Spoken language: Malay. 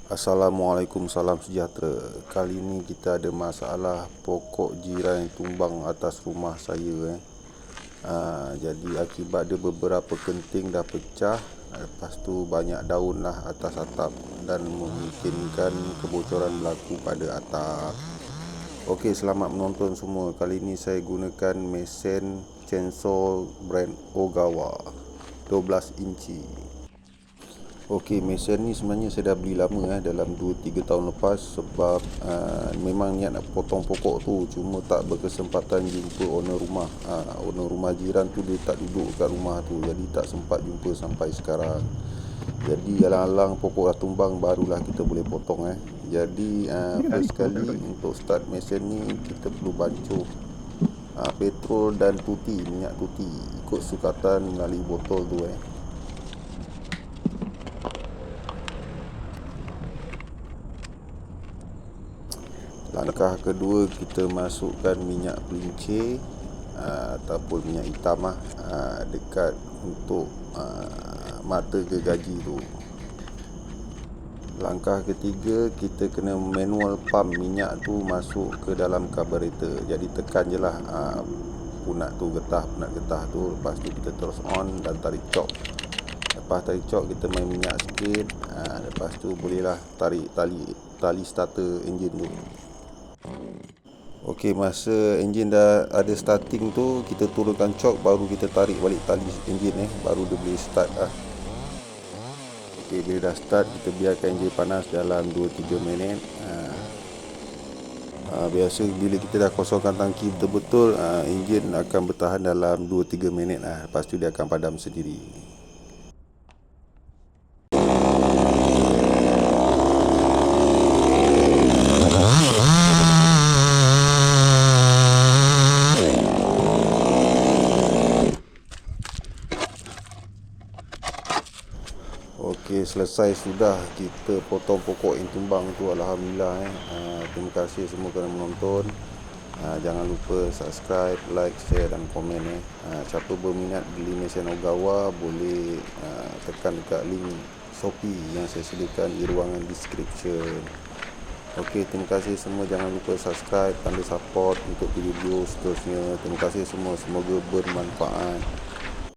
Assalamualaikum, salam sejahtera. Kali ini kita ada masalah pokok jiran yang tumbang atas rumah saya. Jadi akibat dia beberapa kenting dah pecah. Lepas tu banyak daun lah atas atap dan memungkinkan kebocoran berlaku pada atap. Okey, selamat menonton semua. Kali ini saya gunakan mesin chainsaw brand Ogawa 12 inci. Okey, mesin ni sebenarnya saya dah beli lama dalam 2-3 tahun lepas. Sebab memang niat nak potong pokok tu, cuma tak berkesempatan jumpa owner rumah. Owner rumah jiran tu dia tak duduk kat rumah tu, jadi tak sempat jumpa sampai sekarang. Jadi alang-alang pokok dah tumbang, barulah kita boleh potong. Jadi first kali untuk start mesin ni, kita perlu bancuh petrol dan tuti, minyak tuti, ikut sukatan melalui botol tu. Langkah kedua, kita masukkan minyak pelincir ataupun minyak hitam dekat untuk mata gergaji tu. Langkah ketiga, kita kena manual pump minyak tu masuk ke dalam carburetor. Jadi tekan je lah punat getah tu. Lepas tu kita terus on dan tarik cok. Lepas tarik cok, kita main minyak sikit. Lepas tu bolehlah tarik tali starter enjin tu. Okey, masa enjin dah ada starting tu, kita turunkan cok, baru kita tarik balik tali enjin baru dia boleh start Okey, bila dah start, kita biarkan enjin panas dalam 2-3 minit. Biasa bila kita dah kosongkan tangki betul-betul, enjin akan bertahan dalam 2-3 minit lepas tu dia akan padam sendiri. Okey, selesai sudah kita potong pokok yang tumbang tu, alhamdulillah. Terima kasih semua kerana menonton. Jangan lupa subscribe, like, share dan komen. Siapa berminat beli mesin Ogawa, boleh tekan dekat link Shopee yang saya sediakan di ruangan description. Okey, terima kasih semua. Jangan lupa subscribe, tanda support untuk video seterusnya. Terima kasih semua, semoga bermanfaat.